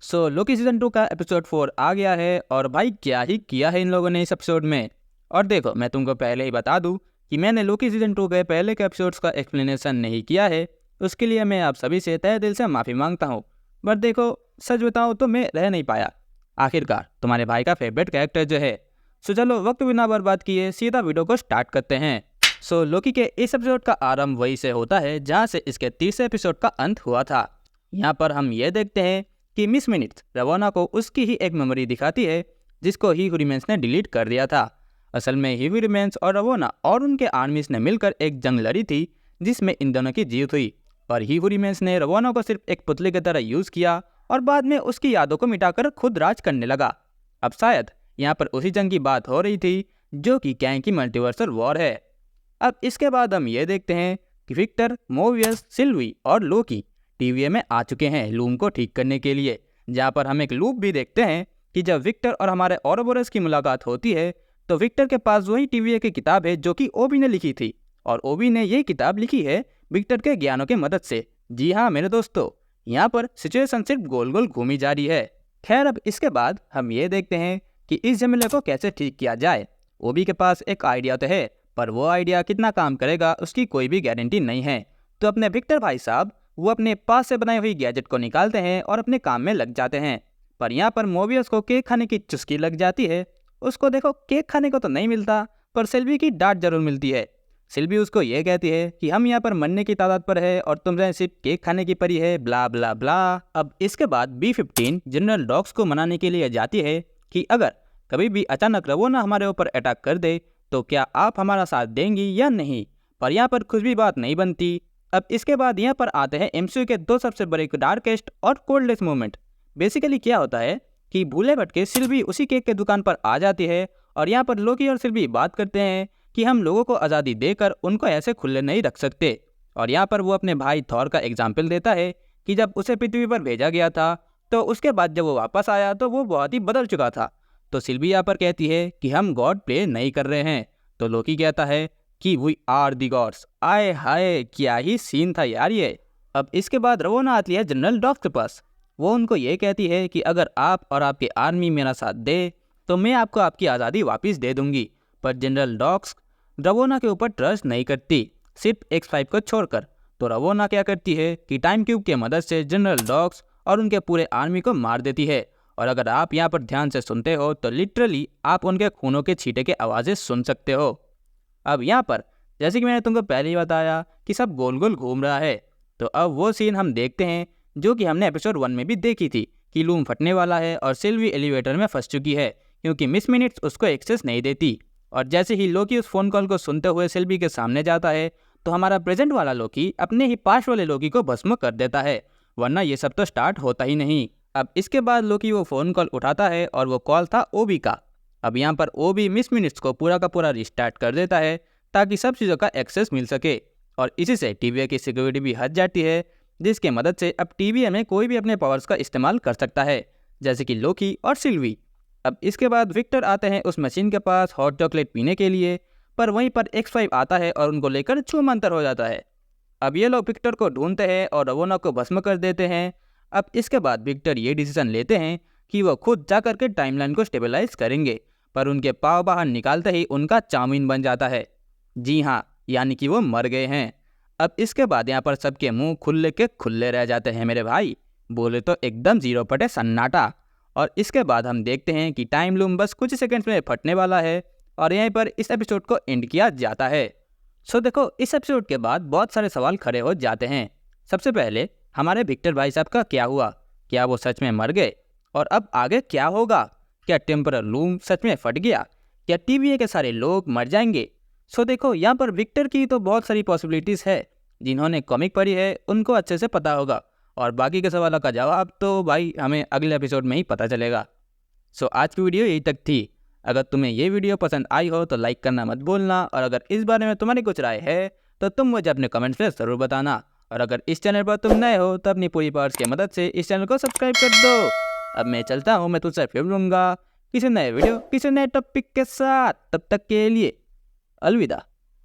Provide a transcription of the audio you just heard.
Loki season 2 का episode 4 आ गया है और भाई क्या ही किया है इन लोगों ने इस एपिसोड में। और देखो मैं तुमको पहले ही बता दूं कि मैंने लोकी सीजन 2 के पहले के एपिसोड्स का एक्सप्लेनेशन नहीं किया है, उसके लिए मैं आप सभी से तहे दिल से माफ़ी मांगता हूँ। बट देखो सच बताऊँ तो मैं रह नहीं पाया, आखिरकार तुम्हारे भाई का फेवरेट कैरेक्टर जो है। चलो वक्त बिना बर्बाद किए सीधा वीडियो को स्टार्ट करते हैं। लोकी के इस एपिसोड का आरंभ वही से होता है जहाँ से इसके तीसरे एपिसोड का अंत हुआ था। यहाँ पर हम ये देखते हैं कि मिस मिनट्स रवोना को उसकी ही एक मेमोरी दिखाती है जिसको ही ह्यूरिमेंस ने डिलीट कर दिया था। असल में ह्यूरिमेंस और रवोना और उनके आर्मीज ने मिलकर एक जंग लड़ी थी जिसमें इन दोनों की जीत हुई, पर ह्यूरिमेंस ने रवोना को सिर्फ एक पुतले की तरह यूज़ किया और बाद में उसकी यादों को मिटाकर खुद राज करने लगा। अब शायद यहाँ पर उसी जंग की बात हो रही थी जो कि कैंग की मल्टीवर्सल वॉर है। अब इसके बाद हम ये देखते हैं कि विक्टर, मोवियस, सिल्वी और लोकी टीवीए में आ चुके हैं लूम को ठीक करने के लिए, जहाँ पर हम एक लूप भी देखते हैं कि जब विक्टर और हमारे ओरोबोरस की मुलाकात होती है तो विक्टर के पास वही टीवीए की किताब है जो कि ओबी ने लिखी थी, और ओबी ने ये किताब लिखी है विक्टर के ज्ञानों के मदद से। जी हाँ मेरे दोस्तों, यहाँ पर सिचुएशन सिर्फ गोल गोल घूमी जा रही है। खैर अब इसके बाद हम ये देखते हैं कि इस झमेले को कैसे ठीक किया जाए। ओबी के पास एक आइडिया तो है, पर वो आइडिया कितना काम करेगा उसकी कोई भी गारंटी नहीं है। तो अपने विक्टर भाई साहब वो अपने पास से बनाई हुई गैजेट को निकालते हैं और अपने काम में लग जाते हैं। पर यहाँ पर मोबियस को केक खाने की चुस्की लग जाती है। उसको देखो केक खाने को तो नहीं मिलता, पर सिल्वी की डांट जरूर मिलती है। सिल्वी उसको ये कहती है कि हम यहाँ पर मरने की तादाद पर है और तुम सिर्फ केक खाने की परी है, ब्ला ब्ला ब्ला। अब इसके बाद B-15 जनरल डॉग्स को मनाने के लिए जाती है कि अगर कभी भी अचानक रवोना हमारे ऊपर अटैक कर दे तो क्या आप हमारा साथ देंगी या नहीं। पर यहाँ पर कुछ भी बात नहीं बनती। अब इसके बाद यहाँ पर आते हैं MCU के दो सबसे बड़े डार्केस्ट और कोल्डेस्ट मोमेंट। बेसिकली क्या होता है कि भूले भटके सिल्वी उसी केक के दुकान पर आ जाती है और यहाँ पर लोकी और सिल्वी बात करते हैं कि हम लोगों को आज़ादी देकर उनको ऐसे खुले नहीं रख सकते। और यहाँ पर वो अपने भाई थॉर का एग्जाम्पल देता है कि जब उसे पृथ्वी पर भेजा गया था तो उसके बाद जब वो वापस आया तो वो बहुत ही बदल चुका था। तो सिल्वी यहाँ पर कहती है कि हम गॉड प्ले नहीं कर रहे हैं। तो लोकी कहता है कि वी आर दी गॉड्स। आए हाय क्या ही सीन था यार ये। अब इसके बाद रवोना आती है जनरल डॉग्स के पास। वो उनको ये कहती है कि अगर आप और आपके आर्मी मेरा साथ दे तो मैं आपको आपकी आज़ादी वापस दे दूंगी। पर जनरल डॉग्स रवोना के ऊपर ट्रस्ट नहीं करती, सिर्फ X5 को छोड़कर। तो रवोना क्या करती है कि टाइम क्यूब की मदद से जनरल डॉग्स और उनके पूरे आर्मी को मार देती है। और अगर आप यहाँ पर ध्यान से सुनते हो तो लिटरली आप उनके खूनों के छींटे के आवाज़ें सुन सकते हो। अब यहाँ पर जैसे कि मैंने तुमको पहले ही बताया कि सब गोल गोल घूम रहा है, तो अब वो सीन हम देखते हैं जो कि हमने एपिसोड 1 में भी देखी थी कि लूम फटने वाला है और सिल्वी एलिवेटर में फंस चुकी है क्योंकि मिस मिनट्स उसको एक्सेस नहीं देती। और जैसे ही लोकी उस फ़ोन कॉल को सुनते हुए सिल्वी के सामने जाता है तो हमारा प्रेजेंट वाला लोकी अपने ही पास वाले लोकी को भस्म कर देता है, वरना ये सब तो स्टार्ट होता ही नहीं। अब इसके बाद लोकी वो फ़ोन कॉल उठाता है और वो कॉल था ओबी का। अब यहाँ पर ओबी मिस मिनट्स को पूरा का पूरा रिस्टार्ट कर देता है ताकि सब चीज़ों का एक्सेस मिल सके, और इसी से टीवीए की सिक्योरिटी भी हट जाती है जिसके मदद से अब टीवीए में कोई भी अपने पावर्स का इस्तेमाल कर सकता है, जैसे कि लोकी और सिल्वी। अब इसके बाद विक्टर आते हैं उस मशीन के पास हॉट चॉकलेट पीने के लिए, पर वहीं पर X5 आता है और उनको लेकर छूमंतर हो जाता है। अब ये लोग विक्टर को ढूंढते हैं और रवोना को भस्म कर देते हैं। अब इसके बाद विक्टर ये डिसीजन लेते हैं कि वो खुद जा करके टाइमलाइन को स्टेबलाइज करेंगे, पर उनके पाँव बाहर निकालते ही उनका चाउमीन बन जाता है। जी हाँ, यानी कि वो मर गए हैं। अब इसके बाद यहाँ पर सबके मुंह खुले के खुले रह जाते हैं मेरे भाई, बोले तो एकदम जीरो पटे सन्नाटा। और इसके बाद हम देखते हैं कि टाइम लूम बस कुछ सेकंड्स में फटने वाला है और यहीं पर इस एपिसोड को एंड किया जाता है। देखो इस एपिसोड के बाद बहुत सारे सवाल खड़े हो जाते हैं। सबसे पहले हमारे विक्टर भाई साहब का क्या हुआ, क्या वो सच में मर गए, और अब आगे क्या होगा? क्या टेम्परल लूम सच में फट गया? क्या टीवीए के सारे लोग मर जाएंगे? देखो यहाँ पर विक्टर की तो बहुत सारी पॉसिबिलिटीज़ है, जिन्होंने कॉमिक पढ़ी है उनको अच्छे से पता होगा, और बाकी के सवालों का जवाब तो भाई हमें अगले एपिसोड में ही पता चलेगा। आज की वीडियो यही तक थी। अगर तुम्हें ये वीडियो पसंद आई हो तो लाइक करना मत भूलना, और अगर इस बारे में तुम्हारी कुछ राय है तो तुम मुझे अपने कमेंट्स में ज़रूर बताना। और अगर इस चैनल पर तुम नए हो तो अपनी पूरी पावर्स की मदद से इस चैनल को सब्सक्राइब कर दो। अब मैं चलता हूँ, मैं तुझसे फिर मिलूंगा किसी नए वीडियो किसी नए टॉपिक के साथ। तब तक के लिए अलविदा।